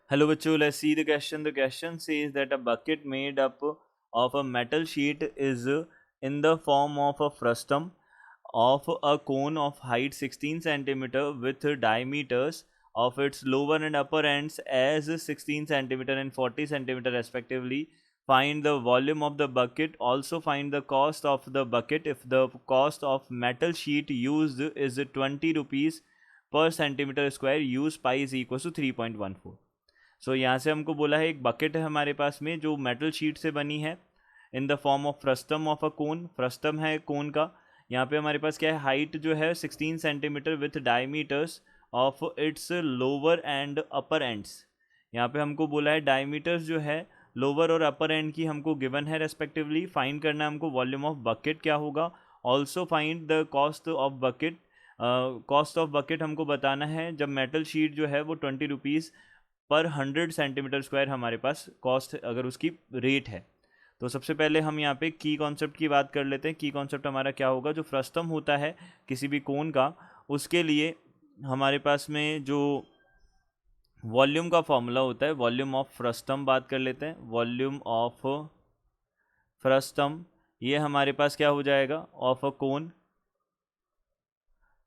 Hello bachcho, let's see the question. The question says that a bucket made up of a metal sheet is in the form of a frustum of a cone of height 16 centimeter with diameters of its lower and upper ends as 16 centimeter and 40 centimeter respectively. Find the volume of the bucket. Also find the cost of the bucket if the cost of metal sheet used is 20 rupees per centimeter square. Use pi is equal to 3.14. सो यहाँ से हमको बोला है एक bucket है हमारे पास में जो मेटल शीट से बनी है in the form of frustum of a cone. Frustum है कोन का. यहाँ पे हमारे पास क्या है, हाइट जो है 16 centimetre with diameters of its lower and upper ends. यहाँ पे हमको बोला है डायमीटर्स जो है लोअर और अपर एंड की हमको गिवन है रेस्पेक्टिवली. फाइंड करना है हमको वॉल्यूम ऑफ बकेट क्या होगा. Also find the cost of bucket. Cost of bucket हमको बताना है जब मेटल शीट जो है वो 20 रुपीज़ पर 100 सेंटीमीटर स्क्वायर हमारे पास कॉस्ट अगर उसकी रेट है. तो सबसे पहले हम यहाँ पे की कॉन्सेप्ट की बात कर लेते हैं. की कॉन्सेप्ट हमारा क्या होगा, जो फ्रस्टम होता है किसी भी कोन का उसके लिए हमारे पास में जो वॉल्यूम का फॉर्मूला होता है, वॉल्यूम ऑफ फ्रस्टम बात कर लेते हैं. वॉल्यूम ऑफ फ्रस्टम ये हमारे पास क्या हो जाएगा, of a cone.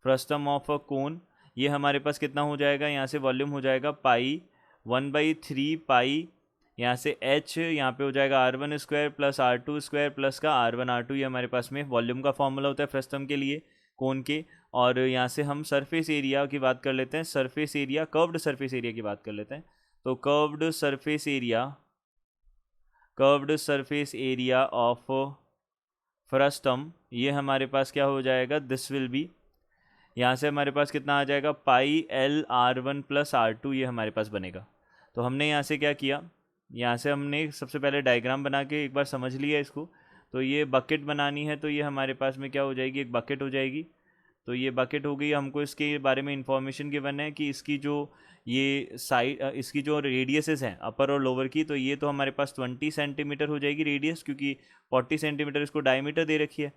Frustum of a cone ये हमारे पास कितना हो जाएगा, यहाँ से वॉल्यूम हो जाएगा पाई 1/3 पाई, यहाँ से h यहाँ पे हो जाएगा r1² प्लस r2² प्लस का r1 r2. ये हमारे पास में वॉल्यूम का फॉर्मूला होता है फ्रस्टम के लिए कोन के. और यहाँ से हम सरफेस एरिया की बात कर लेते हैं. Surface area, curved surface area की बात कर लेते हैं. तो curved surface area of frustum ये हमारे पास क्या हो जाएगा, दिस विल बी, यहाँ से हमारे पास कितना आ जाएगा पाई l r1 प्लस r2. ये हमारे पास बनेगा. तो हमने यहाँ से क्या किया, यहाँ से हमने सबसे पहले डायग्राम बना के एक बार समझ लिया इसको. तो ये बकेट बनानी है तो ये हमारे पास में क्या हो जाएगी, एक बकेट हो जाएगी. तो ये बकेट हो गई. हमको इसके बारे में इंफॉर्मेशन गिवन है कि इसकी जो ये साइड, इसकी जो रेडियसेस हैं अपर और लोअर की, तो ये तो हमारे पास 20 सेंटीमीटर हो जाएगी रेडियस, क्योंकि 40 सेंटीमीटर इसको डायमीटर दे रखी है.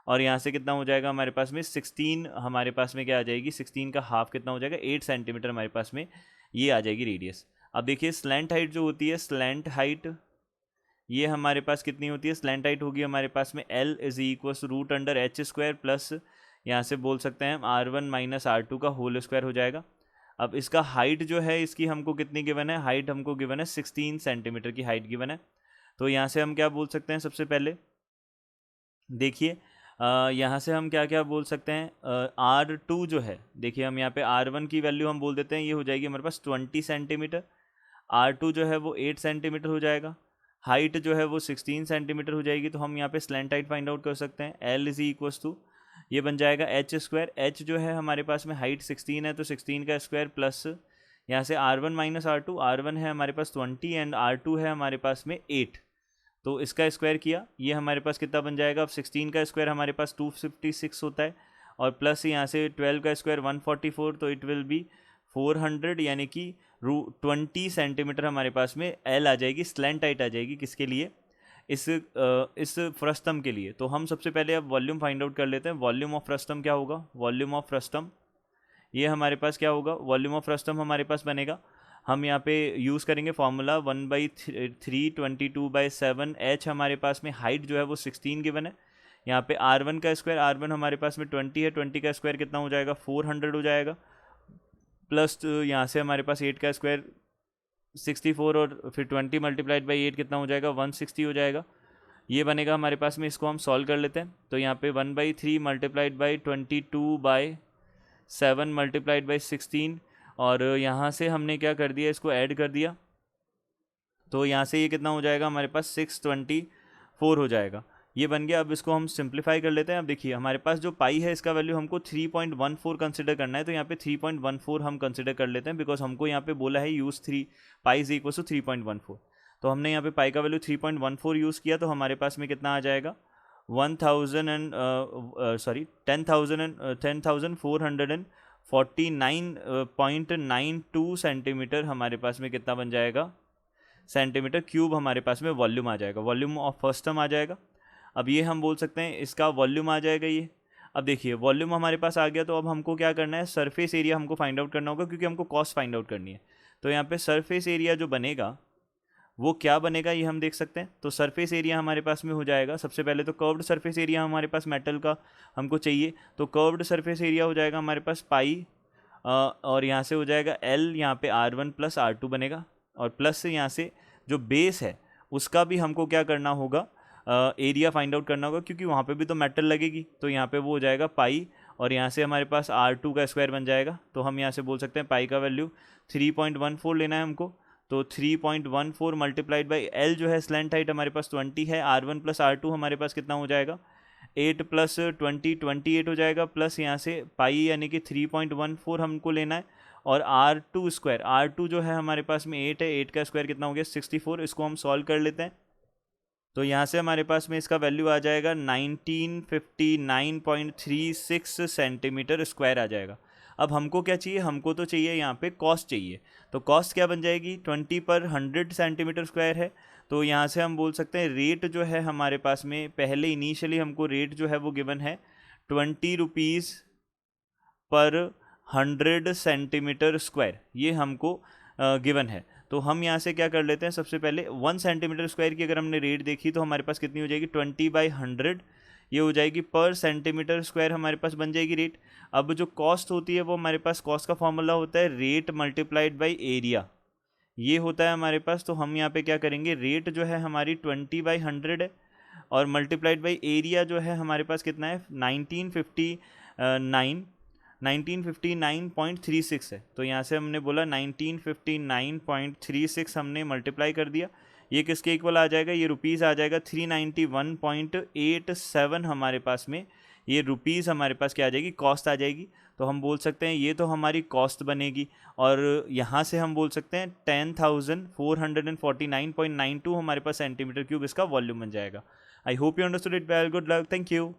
और यहाँ से कितना हो जाएगा हमारे पास में 16, हमारे पास में क्या आ जाएगी 16 का हाफ कितना हो जाएगा 8 सेंटीमीटर हमारे पास में ये आ जाएगी रेडियस. अब देखिए स्लैंट हाइट जो होती है, स्लैंट हाइट ये हमारे पास कितनी होती है, स्लैंट हाइट होगी हमारे पास में L is equals root under h² plus यहाँ से बोल सकते हैं r1 माइनस r2 का होल स्क्वायर हो जाएगा. अब इसका हाइट जो है इसकी हमको कितनी गिवन है, हाइट हमको गिवन है 16 सेंटीमीटर की हाइट गिवन है. तो यहाँ से हम क्या बोल सकते हैं, सबसे पहले देखिए यहाँ से हम क्या क्या बोल सकते हैं. R2 जो है, देखिए हम यहाँ पे R1 की वैल्यू हम बोल देते हैं, ये हो जाएगी हमारे पास 20 सेंटीमीटर. R2 जो है वो 8 सेंटीमीटर हो जाएगा. हाइट जो है वो 16 सेंटीमीटर हो जाएगी. तो हम यहाँ पे स्लैंट हाइट फाइंड आउट कर सकते हैं. L इज इक्वल्स टू ये बन जाएगा h². h जो है हमारे पास में हाइट 16 है तो 16 का स्क्वायर प्लस यहाँ से R1 माइनस R2. R1 है हमारे पास 20 एंड R2 है हमारे पास में 8. तो इसका स्क्वायर किया, ये हमारे पास कितना बन जाएगा, अब 16 का स्क्वायर हमारे पास 256 होता है और प्लस यहाँ से 12 का स्क्वायर 144. तो इट विल बी 400, यानी कि 20 सेंटीमीटर हमारे पास में L आ जाएगी, स्लैंट हाइट आ जाएगी. किसके लिए, इस फ्रस्टम के लिए. तो हम सबसे पहले अब वॉल्यूम फाइंड आउट कर लेते हैं. वॉल्यूम ऑफ फ्रस्टम क्या होगा, वॉल्यूम ऑफ फ्रस्टम ये हमारे पास क्या होगा, वॉल्यूम ऑफ फ्रस्टम हमारे पास बनेगा. हम यहाँ पे यूज़ करेंगे फॉर्मूला 1/3 22/7. h हमारे पास में हाइट जो है वो 16 गिवन है. यहाँ पे r1 का स्क्वायर, r1 हमारे पास में 20 है, 20 का स्क्वायर कितना हो जाएगा 400 हो जाएगा. प्लस यहाँ से हमारे पास 8 का स्क्वायर 64 और फिर 20 मल्टीप्लाइड बाई 8 कितना हो जाएगा 160 हो जाएगा. ये बनेगा हमारे पास में. इसको हम सॉल्व कर लेते हैं. तो यहाँ पे 1/3 मल्टीप्लाइड बाई 22/7 मल्टीप्लाइड बाई 16 और यहाँ से हमने क्या कर दिया, इसको ऐड कर दिया. तो यहाँ से ये कितना हो जाएगा हमारे पास 624 हो जाएगा. ये बन गया. अब इसको हम सिंप्लीफाई कर लेते हैं. अब देखिए हमारे पास जो पाई है इसका वैल्यू हमको 3.14 कंसिडर करना है. तो यहाँ पे 3.14 हम कंसिडर कर लेते हैं, बिकॉज हमको यहाँ पे बोला है use 3 pi is equal to 3.14. तो हमने यहाँ पे पाई का वैल्यू 3.14 यूज़ किया. तो हमारे पास में कितना आ जाएगा 10,449.92 सेंटीमीटर हमारे पास में कितना बन जाएगा, सेंटीमीटर क्यूब हमारे पास में वॉल्यूम आ जाएगा. वॉल्यूम ऑफ फ्रस्टम आ जाएगा. अब ये हम बोल सकते हैं इसका वॉल्यूम आ जाएगा ये. अब देखिए वॉल्यूम हमारे पास आ गया. तो अब हमको क्या करना है, सरफेस एरिया हमको फाइंड आउट करना होगा, क्योंकि हमको कॉस्ट फाइंड आउट करनी है. तो यहाँ पे सरफेस एरिया जो बनेगा वो क्या बनेगा ये हम देख सकते हैं। तो सरफेस एरिया हमारे पास में हो जाएगा, सबसे पहले तो कर्व्ड सरफेस एरिया हमारे पास मेटल का हमको चाहिए, तो कर्व्ड सरफेस एरिया हो जाएगा हमारे पास पाई और यहाँ से हो जाएगा एल, यहाँ पे R1 प्लस R2 बनेगा, और प्लस से यहाँ से जो बेस है उसका भी हमको क्या करना होगा, एरिया फाइंड आउट करना होगा, क्योंकि वहाँ पे भी तो मेटल लगेगी, तो यहाँ पे वो हो जाएगा पाई, और यहाँ से हमारे पास R2 का स्क्वायर बन जाएगा। तो हम यहाँ से बोल सकते हैं पाई का वैल्यू 3.14 लेना है हमको, तो 3.14 मल्टीप्लाइड बाई एल जो है स्लैंट हाइट हमारे पास 20 है, R1 प्लस R2 हमारे पास कितना हो जाएगा 8 प्लस 20 28 हो जाएगा, प्लस यहाँ से पाई यानी कि 3.14 हमको लेना है, और R2 स्क्वायर, R2 जो है हमारे पास में 8 है, 8 का स्क्वायर कितना हो गया 64, इसको हम सॉल्व कर लेते हैं। तो यहाँ से हमारे पास में इसका वैल्यू आ जाएगा 1959.36 सेंटीमीटर स्क्वायर आ जाएगा। अब हमको क्या चाहिए, हमको तो चाहिए यहाँ पे कॉस्ट चाहिए, तो कॉस्ट क्या बन जाएगी 20 पर 100 सेंटीमीटर स्क्वायर है, तो यहाँ से हम बोल सकते हैं रेट जो है हमारे पास में, पहले इनिशियली हमको रेट जो है वो गिवन है 20 रुपीज़ पर 100 सेंटीमीटर स्क्वायर, ये हमको गिवन है। तो हम यहाँ से क्या कर लेते हैं, सबसे पहले 1 सेंटीमीटर स्क्वायर की अगर हमने रेट देखी तो हमारे पास कितनी हो जाएगी 20/100, ये हो जाएगी पर सेंटीमीटर स्क्वायर हमारे पास बन जाएगी रेट। अब जो कॉस्ट होती है वो हमारे पास कॉस्ट का फॉर्मूला होता है रेट मल्टीप्लाइड बाई एरिया, ये होता है हमारे पास। तो हम यहाँ पे क्या करेंगे, रेट जो है हमारी 20/100 है, और मल्टीप्लाइड बाई एरिया जो है हमारे पास कितना है 1959.36 है, तो यहाँ से हमने बोला 1959.36 हमने मल्टीप्लाई कर दिया, ये किसके इक्वल आ जाएगा, ये रुपीज़ आ जाएगा 391.87 हमारे पास में, ये रुपीज़ हमारे पास क्या आ जाएगी, कॉस्ट आ जाएगी। तो हम बोल सकते हैं ये तो हमारी कॉस्ट बनेगी, और यहाँ से हम बोल सकते हैं 10,449.92 हमारे पास सेंटीमीटर क्यूब इसका वॉल्यूम बन जाएगा। I hope you understood it well, good luck, thank you.